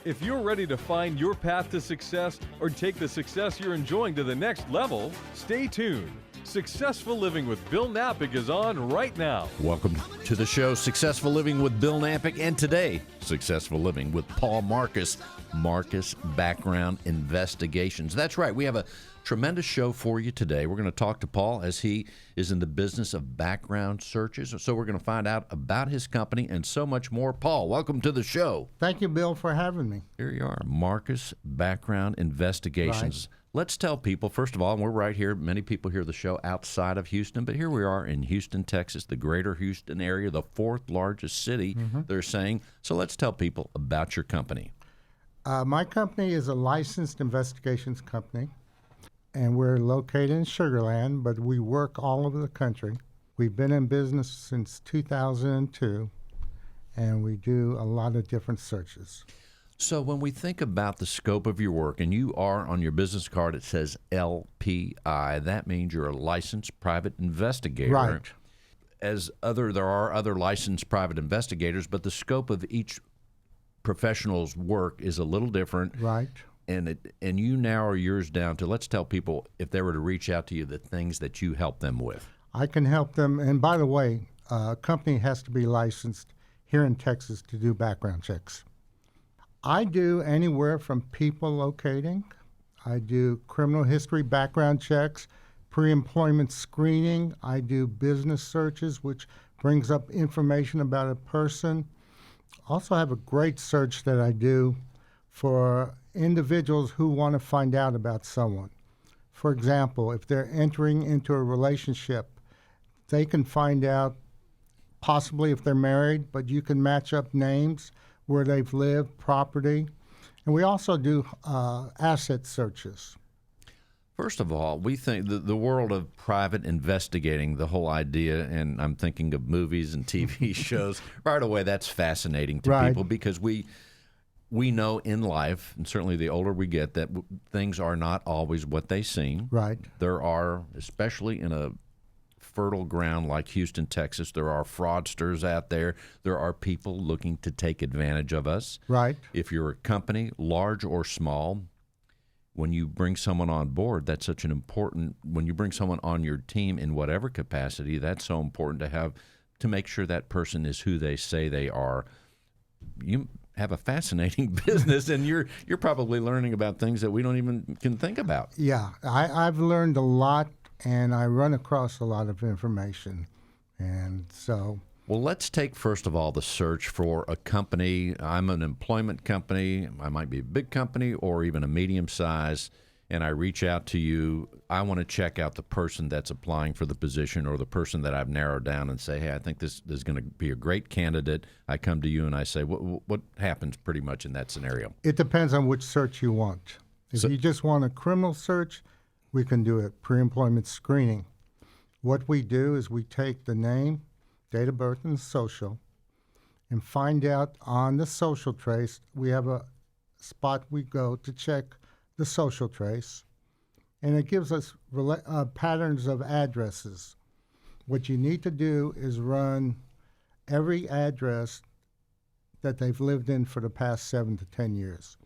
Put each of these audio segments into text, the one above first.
If you're ready to find your path to success or take the success you're enjoying to the next level, stay tuned. Successful Living with Bill Knapik is on right now. Welcome to the show, Successful Living with Bill Knapik, and today, Successful Living with Paul Marcus, Marcus Background Investigations. That's right, we have a tremendous show for you today. We're going to talk to Paul as he is in the business of background searches. So we're going to find out about his company and so much more. Paul, welcome to the show. Thank you, Bill, for having me. Here you are, Marcus Background Investigations. Right. Let's tell people, first of all, and we're right here, many people hear the show outside of Houston, but here we are in Houston, Texas, the greater Houston area, the fourth largest city, they're saying. So let's tell people about your company. My company is a licensed investigations company, and we're located in Sugar Land, but we work all over the country. We've been in business since 2002, and we do a lot of different searches. So when we think about the scope of your work, and you are on your business card, it says LPI. That means you're a licensed private investigator. Right. There are other licensed private investigators, but the scope of each professional's work is a little different. Right. And you narrow yours down to, let's tell people, if they were to reach out to you, the things that you help them with. I can help them. And by the way, a company has to be licensed here in Texas to do background checks. I do anywhere from people locating. I do criminal history background checks, pre-employment screening. I do business searches, which brings up information about a person. Also have a great search that I do for individuals who want to find out about someone. For example, if they're entering into a relationship, they can find out possibly if they're married, but you can match up names, where they've lived, property. And we also do asset searches. First of all, we think the world of private investigating, the whole idea, and I'm thinking of movies and TV shows, right away that's fascinating to people because we know in life, and certainly the older we get, that things are not always what they seem. Right. There are, especially in a fertile ground like Houston, Texas, there are fraudsters out there. There are people looking to take advantage of us. Right. If you're a company, large or small, when you bring someone on board, that's such an important, when you bring someone on your team in whatever capacity, that's so important to make sure that person is who they say they are. You have a fascinating business, and you're probably learning about things that we don't even can think about. Yeah, I've learned a lot, and I run across a lot of information, and so. Well, let's take, first of all, the search for a company. I'm an employment company. I might be a big company or even a medium size, and I reach out to you. I want to check out the person that's applying for the position or the person that I've narrowed down and say, hey, I think this is going to be a great candidate. I come to you and I say, what happens pretty much in that scenario? It depends on which search you want. If you just want a criminal search, we can do it, pre-employment screening. What we do is we take the name, date of birth, and social, and find out on the social trace. We have a spot we go to check the social trace, and it gives us patterns of addresses. What you need to do is run every address that they've lived in for the past 7 to 10 years.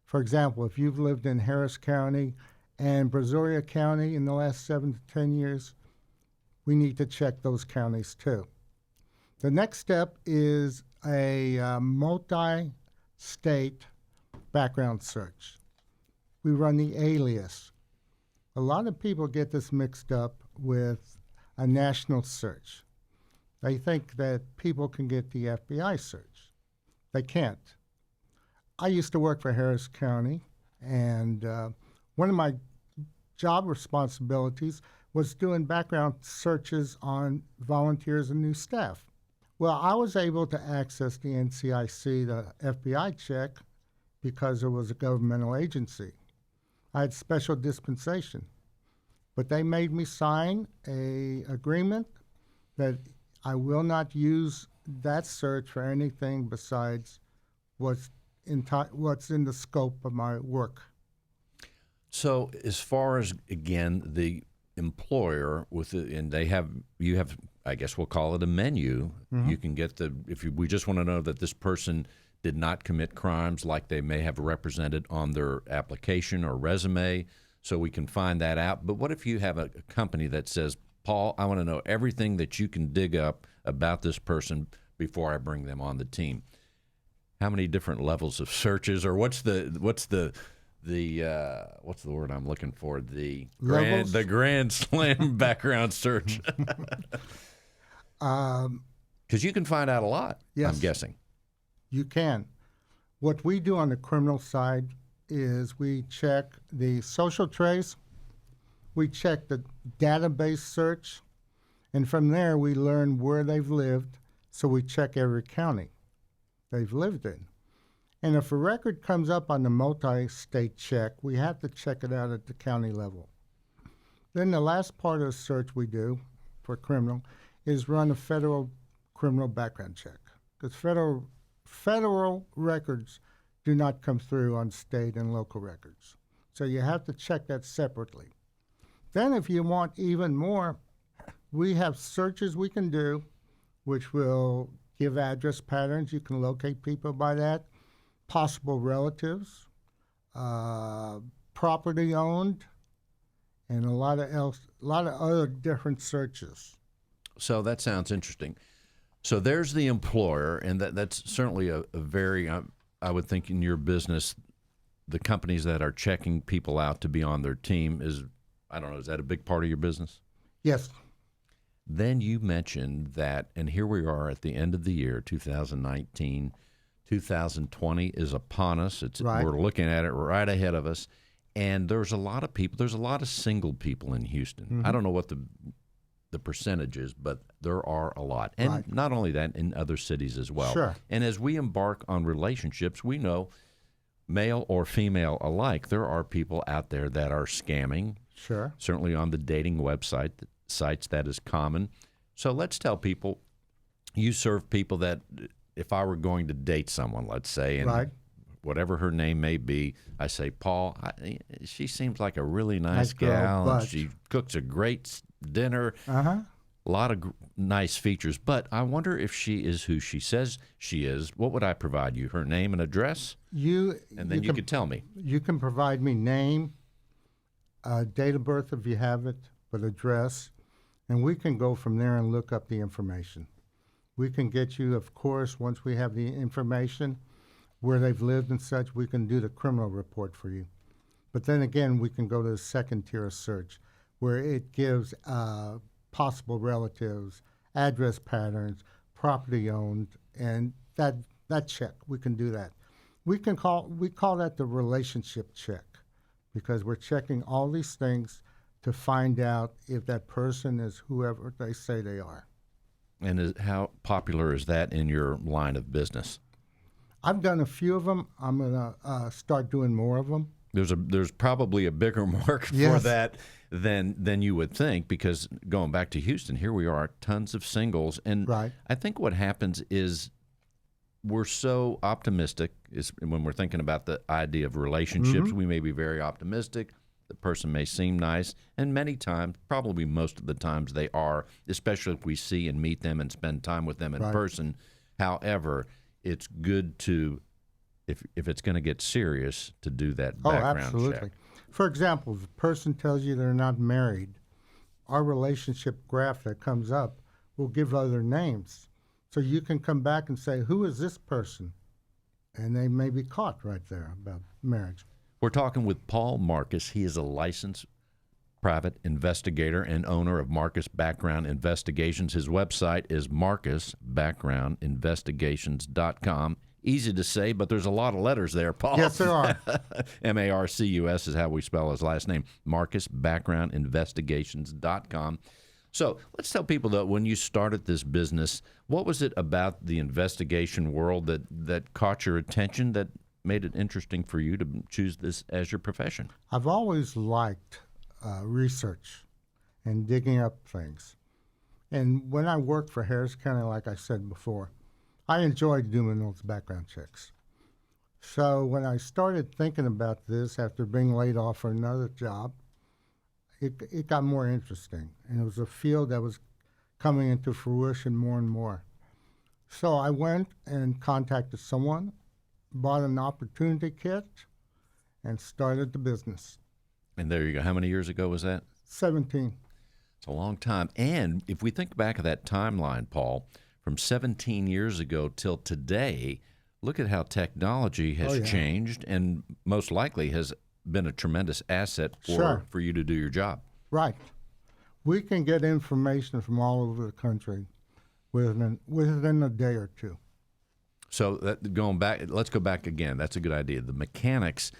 For example, if you've lived in Harris County and Brazoria County in the last 7 to 10 years, we need to check those counties too. The next step is a multi-state background search. We run the alias. A lot of people get this mixed up with a national search. They think that people can get the FBI search. They can't. I used to work for Harris County, and one of my job responsibilities was doing background searches on volunteers and new staff. Well, I was able to access the NCIC, the FBI check, because it was a governmental agency. I had special dispensation. But they made me sign an agreement that I will not use that search for anything besides what's in the scope of my work. So as far as, again, the employer you have, I guess we'll call it a menu. Mm-hmm. You can get we just want to know that this person did not commit crimes like they may have represented on their application or resume, so we can find that out. But what if you have a company that says, Paul, I want to know everything that you can dig up about this person before I bring them on the team? How many different levels of searches, or what's the word I'm looking for? The grand slam background search. Because you can find out a lot. Yes, I'm guessing. You can. What we do on the criminal side is we check the social trace, we check the database search, and from there we learn where they've lived. So we check every county they've lived in. And if a record comes up on the multi-state check, we have to check it out at the county level. Then the last part of the search we do for criminal is run a federal criminal background check. Because federal records do not come through on state and local records. So you have to check that separately. Then if you want even more, we have searches we can do, which will give address patterns. You can locate people by that. Possible relatives, property owned, and a lot of other different searches. So that sounds interesting. So there's the employer, and that's certainly a very, I would think in your business, the companies that are checking people out to be on their team is, I don't know, is that a big part of your business? Yes. Then you mentioned that, and here we are at the end of the year, 2019. 2020 is upon us. Right. We're looking at it right ahead of us. And there's a lot of people. There's a lot of single people in Houston. Mm-hmm. I don't know what the percentage is, but there are a lot. And right. Not only that, in other cities as well. Sure. And as we embark on relationships, we know, male or female alike, there are people out there that are scamming. Sure. Certainly on the dating sites, that is common. So let's tell people, you serve people that, if I were going to date someone, let's say, and right. whatever her name may be, I say, Paul, she seems like a really nice gal, girl, and she cooks a great dinner, a lot of nice features, but I wonder if she is who she says she is. What would I provide you? Her name and address? And then you could tell me. You can provide me name, date of birth if you have it, but address, and we can go from there and look up the information. We can get you, of course, once we have the information, where they've lived and such, we can do the criminal report for you. But then again, we can go to the second tier of search, where it gives possible relatives, address patterns, property owned, and that check, we can do that. We call that the relationship check, because we're checking all these things to find out if that person is whoever they say they are. And how popular is that in your line of business? I've done a few of them. I'm going to start doing more of them. There's probably a bigger market for that than you would think, because going back to Houston, here we are, tons of singles. And right. I think what happens is we're so optimistic is when we're thinking about the idea of relationships. Mm-hmm. We may be very optimistic. The person may seem nice, and many times, probably most of the times they are, especially if we see and meet them and spend time with them in right. person. However, it's good to, if it's going to get serious, to do that background absolutely. check. For example, if a person tells you they're not married, our relationship graph that comes up will give other names. So you can come back and say, who is this person? And they may be caught right there about marriage. We're talking with Paul Marcus. He is a licensed private investigator and owner of Marcus Background Investigations. His website is marcusbackgroundinvestigations.com. Easy to say, but there's a lot of letters there, Paul. Yes, there are. Marcus is how we spell his last name, marcusbackgroundinvestigations.com. So let's tell people that when you started this business, what was it about the investigation world that caught your attention, that made it interesting for you to choose this as your profession? I've always liked research and digging up things. And when I worked for Harris County, like I said before, I enjoyed doing those background checks. So when I started thinking about this after being laid off for another job, it got more interesting. And it was a field that was coming into fruition more and more. So I went and contacted someone bought an opportunity kit, and started the business. And there you go. How many years ago was that? 17. It's a long time. And if we think back of that timeline, Paul, from 17 years ago till today, look at how technology has changed and most likely has been a tremendous asset for you to do your job. Right. We can get information from all over the country within a day or two. So going back, let's go back again. That's a good idea. The mechanics,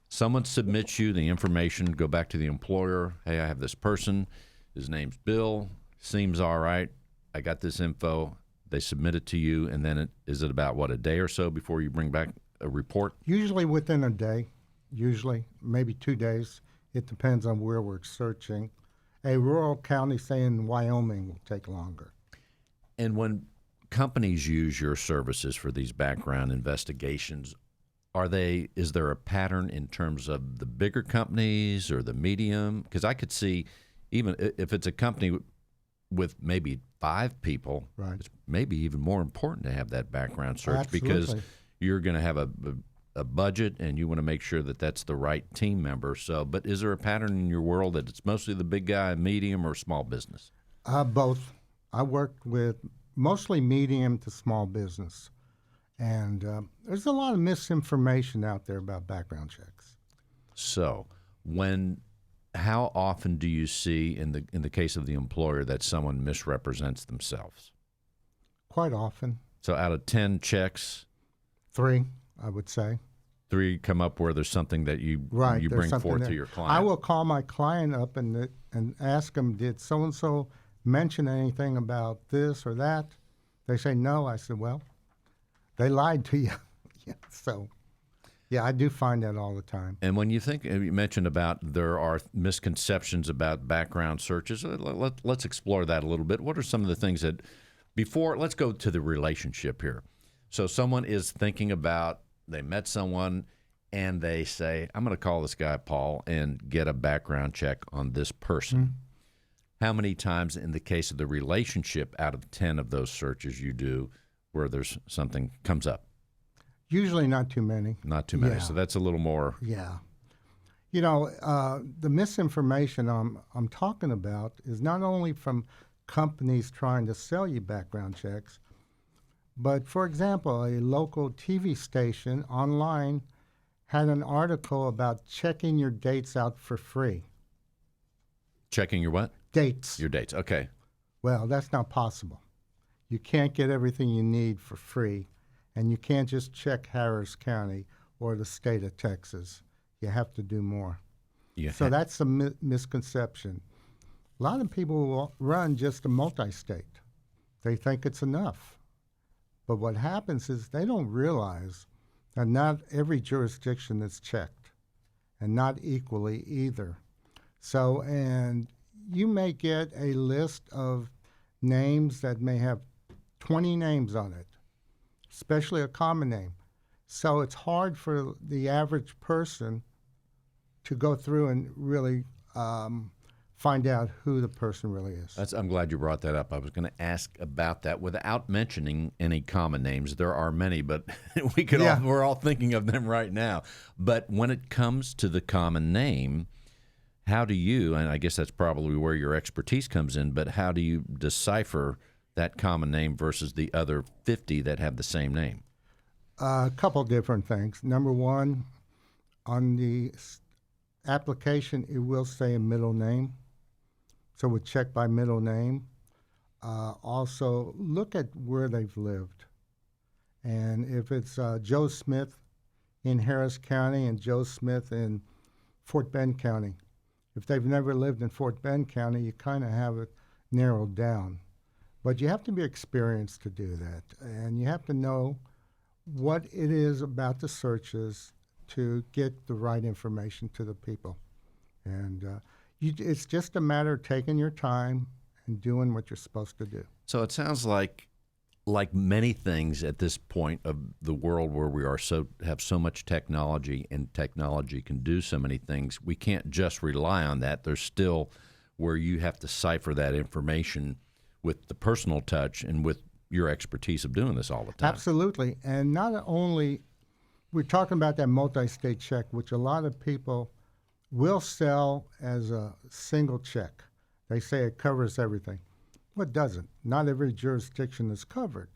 someone submits you the information, go back to the employer. Hey, I have this person. His name's Bill. Seems all right. I got this info. They submit it to you, and then is it about, what, a day or so before you bring back a report? Usually within a day, maybe 2 days. It depends on where we're searching. A rural county, say in Wyoming, will take longer. And when companies use your services for these background investigations, is there a pattern in terms of the bigger companies or the medium? Because I could see, even if it's a company with maybe 5 people, right, it's maybe even more important to have that background search. Absolutely. Because you're going to have a budget and you want to make sure that that's the right team member. So, but is there a pattern in your world that it's mostly the big guy, medium, or small business? Both. I worked with mostly medium to small business. And there's a lot of misinformation out there about background checks. So, how often do you see in the case of the employer that someone misrepresents themselves? Quite often. So, out of 10 checks, 3, I would say. 3 come up where there's something that you bring forth to your client. I will call my client up and ask them, did so and so mention anything about this or that? They say no. I said, well, they lied to you. So, yeah, I do find that all the time. And when you mentioned about there are misconceptions about background searches, let's explore that a little bit. What are some of the things that, let's go to the relationship here. So someone is thinking about, they met someone and they say, I'm going to call this guy Paul and get a background check on this person. Mm-hmm. How many times in the case of the relationship out of 10 of those searches you do where there's something comes up? Usually not too many. Not too many. Yeah. So that's a little more. Yeah. The misinformation I'm talking about is not only from companies trying to sell you background checks, but, for example, a local TV station online had an article about checking your dates out for free. Checking your what? Dates. Your dates, okay. Well, that's not possible. You can't get everything you need for free, and you can't just check Harris County or the state of Texas. You have to do more. So that's a misconception. A lot of people will run just a multi-state. They think it's enough. But what happens is they don't realize that not every jurisdiction is checked, and not equally either. So, and you may get a list of names that may have 20 names on it, especially a common name. So it's hard for the average person to go through and really find out who the person really is. I'm glad you brought that up. I was going to ask about that without mentioning any common names. There are many, but we're all thinking of them right now. But when it comes to the common name, how do you, and I guess that's probably where your expertise comes in, but how do you decipher that common name versus the other 50 that have the same name? A couple different things. Number one, on the application, it will say a middle name. So we check by middle name. Also, look at where they've lived. And if it's Joe Smith in Harris County and Joe Smith in Fort Bend County, if they've never lived in Fort Bend County, you kind of have it narrowed down. But you have to be experienced to do that. And you have to know what it is about the searches to get the right information to the people. And it's just a matter of taking your time and doing what you're supposed to do. So it sounds like many things at this point of the world where we have so much technology, and technology can do so many things, we can't just rely on that. There's still where you have to cipher that information with the personal touch and with your expertise of doing this all the time. Absolutely. And not only we're talking about that multi-state check, which a lot of people will sell as a single check. They say it covers everything. Well, it doesn't. Not every jurisdiction is covered.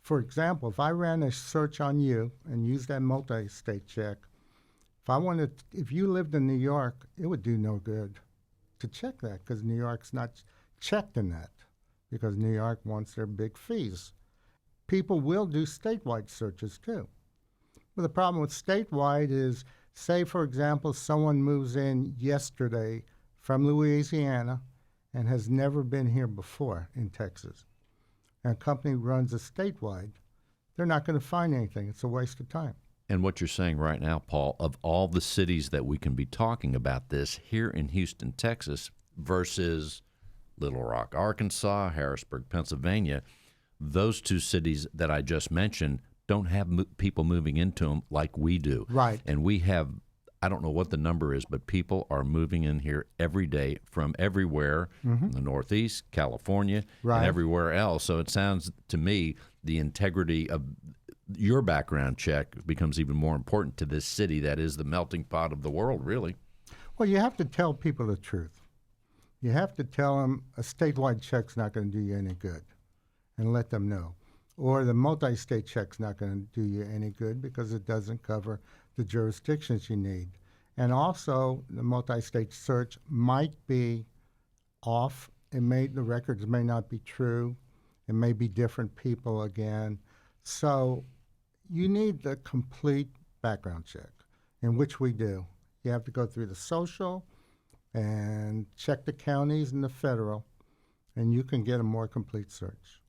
For example, if I ran a search on you and used that multi-state check, if you lived in New York, it would do no good to check that because New York's not checked in that because New York wants their big fees. People will do statewide searches too. But the problem with statewide is, say, for example, someone moves in yesterday from Louisiana and has never been here before in Texas. And a company runs a statewide, they're not going to find anything. It's a waste of time. And what you're saying right now, Paul, of all the cities that we can be talking about this here in Houston, Texas, versus Little Rock, Arkansas, Harrisburg, Pennsylvania, those two cities that I just mentioned don't have people moving into them like we do. Right. And we have, I don't know what the number is, but people are moving in here every day from everywhere, in the Northeast, California, and everywhere else. So it sounds to me the integrity of your background check becomes even more important to this city that is the melting pot of the world, really. Well, you have to tell people the truth. You have to tell them a statewide check's not going to do you any good, and let them know. Or the multi-state check's not going to do you any good because it doesn't cover the jurisdictions you need. And also, the multi-state search might be off. The records may not be true. It may be different people again. So you need the complete background check, in which we do. You have to go through the social and check the counties and the federal, and you can get a more complete search.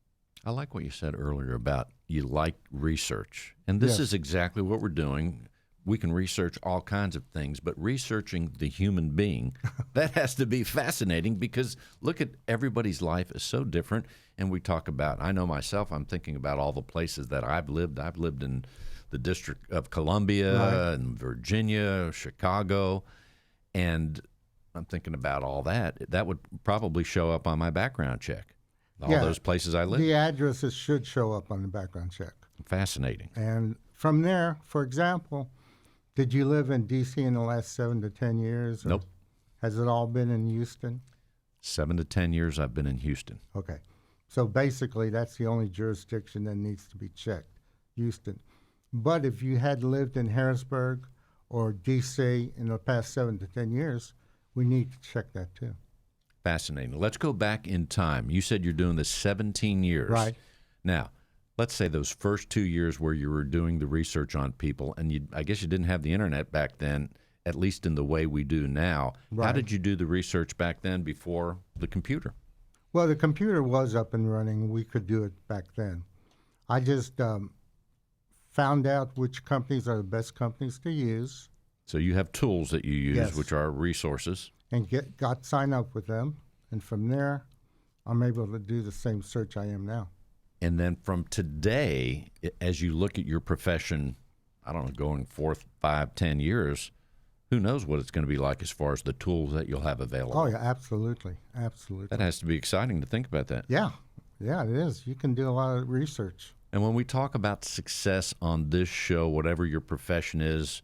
I like what you said earlier about you like research. And this is exactly what we're doing. We can research all kinds of things, but researching the human being, that has to be fascinating because look at everybody's life is so different. And we talk about, I know myself, I'm thinking about all the places that I've lived. I've lived in the District of Columbia and Virginia, Chicago, and I'm thinking about all that. That would probably show up on my background check. All those places I live. The addresses should show up on the background check. Fascinating. And from there, for example, did you live in D.C. in the last 7 to 10 years? Nope. Has it all been in Houston? 7 to 10 years I've been in Houston. Okay. So basically, that's the only jurisdiction that needs to be checked, Houston. But if you had lived in Harrisburg or D.C. in the past 7 to 10 years, we need to check that too. Fascinating. Let's go back in time. You said you're doing this 17 years. Right. Now, let's say those first 2 years where you were doing the research on people, and I guess you didn't have the internet back then, at least in the way we do now. Right. How did you do the research back then before the computer? Well, the computer was up and running. We could do it back then. I just found out which companies are the best companies to use. So you have tools that you use, which are resources. And got signed up with them. And from there, I'm able to do the same search I am now. And then from today, as you look at your profession, I don't know, going 4, 5, 10 years, who knows what it's going to be like as far as the tools that you'll have available. Oh, yeah, absolutely. Absolutely. That has to be exciting to think about that. Yeah. Yeah, it is. You can do a lot of research. And when we talk about success on this show, whatever your profession is,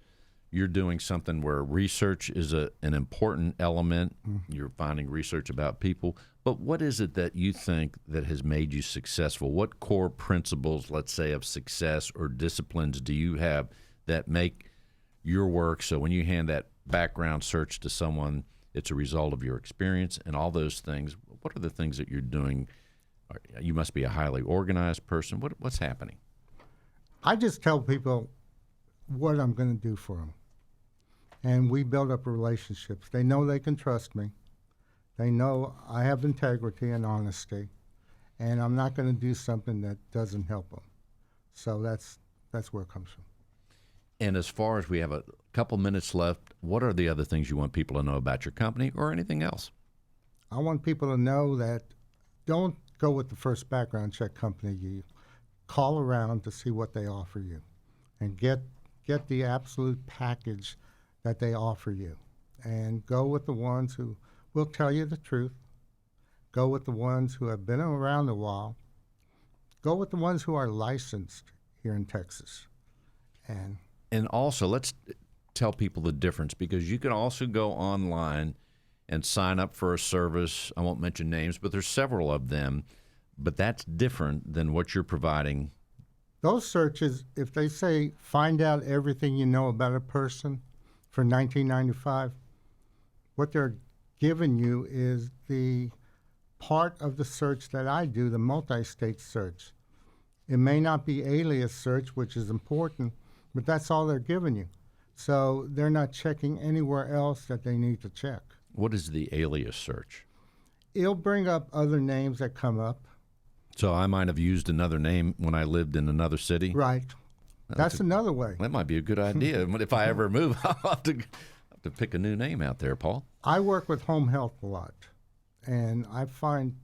you're doing something where research is an important element. Mm-hmm. You're finding research about people. But what is it that you think that has made you successful? What core principles, let's say, of success or disciplines do you have that make your work so when you hand that background search to someone, it's a result of your experience and all those things? What are the things that you're doing? You must be a highly organized person. What's happening? I just tell people what I'm going to do for them. And we build up relationships. They know they can trust me. They know I have integrity and honesty, and I'm not going to do something that doesn't help them. So that's where it comes from. And as far as we have a couple minutes left, what are the other things you want people to know about your company or anything else? I want people to know that don't go with the first background check company. You call around to see what they offer you and get the absolute package that they offer you, and go with the ones who will tell you the truth. Go with the ones who have been around a while. Go with the ones who are licensed here in Texas. And And also, let's tell people the difference, because you can also go online and sign up for a service. I won't mention names, but there's several of them. But that's different than what you're providing. Those searches, if they say find out everything you know about a person for $19.95, what they're giving you is the part of the search that I do, the multi-state search. It may not be alias search, which is important, but that's all they're giving you. So they're not checking anywhere else that they need to check. What is the alias search? It'll bring up other names that come up. So I might have used another name when I lived in another city? Right. That's another way. That might be a good idea. If I ever move, I'll have to pick a new name out there, Paul. I work with home health a lot, and I find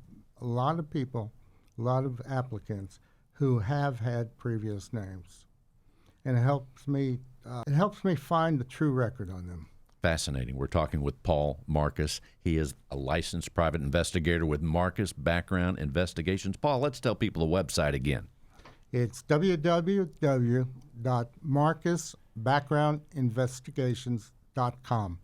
a lot of people, a lot of applicants who have had previous names, and it helps me find the true record on them. Fascinating. We're talking with Paul Marcus. He is a licensed private investigator with Marcus Background Investigations. Paul, let's tell people the website again. It's www.marcusbackgroundinvestigations.com.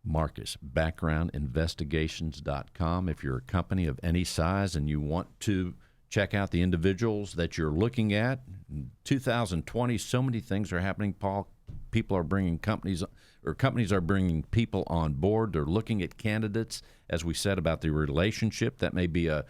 MarcusBackgroundInvestigations.com. If you're a company of any size and you want to check out the individuals that you're looking at, in 2020, so many things are happening, Paul. People are bringing companies are bringing people on board. They're looking at candidates, as we said, about the relationship. That may be a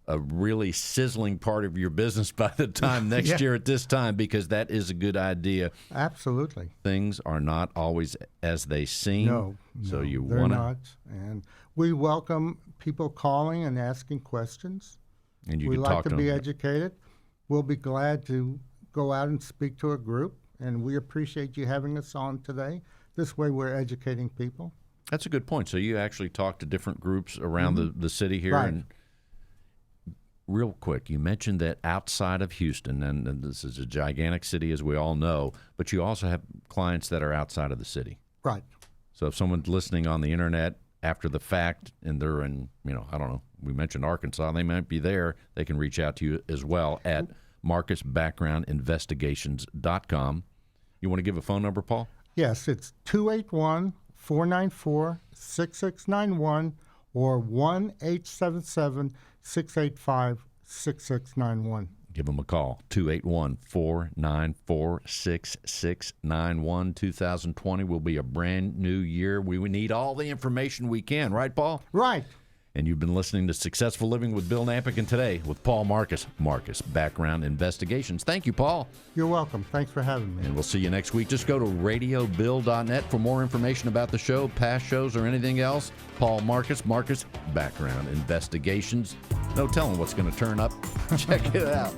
really sizzling part of your business by the time next year at this time, because that is a good idea. Absolutely. Things are not always as they seem. No, so you they're want not. And we welcome people calling and asking questions. And you we can like talk to to be them. educated. We'll be glad to go out and speak to a group, and we appreciate you having us on today. This way we're educating people. That's a good point. So you actually talk to different groups around the city here. Right. And real quick, you mentioned that outside of Houston, and this is a gigantic city, as we all know, but you also have clients that are outside of the city. Right. So if someone's listening on the internet after the fact and they're in, I don't know, we mentioned Arkansas, they might be there, they can reach out to you as well at MarcusBackgroundInvestigations.com. You want to give a phone number, Paul? Yes, it's 281-494-6691 or 1-877-685-6691. Give them a call, 281-494-6691. 2020 will be a brand new year. We need all the information we can, right, Paul? Right. And you've been listening to Successful Living with Bill Knapik, and today with Paul Marcus, Marcus Background Investigations. Thank you, Paul. You're welcome. Thanks for having me. And we'll see you next week. Just go to radiobill.net for more information about the show, past shows, or anything else. Paul Marcus, Marcus Background Investigations. No telling what's going to turn up. Check it out.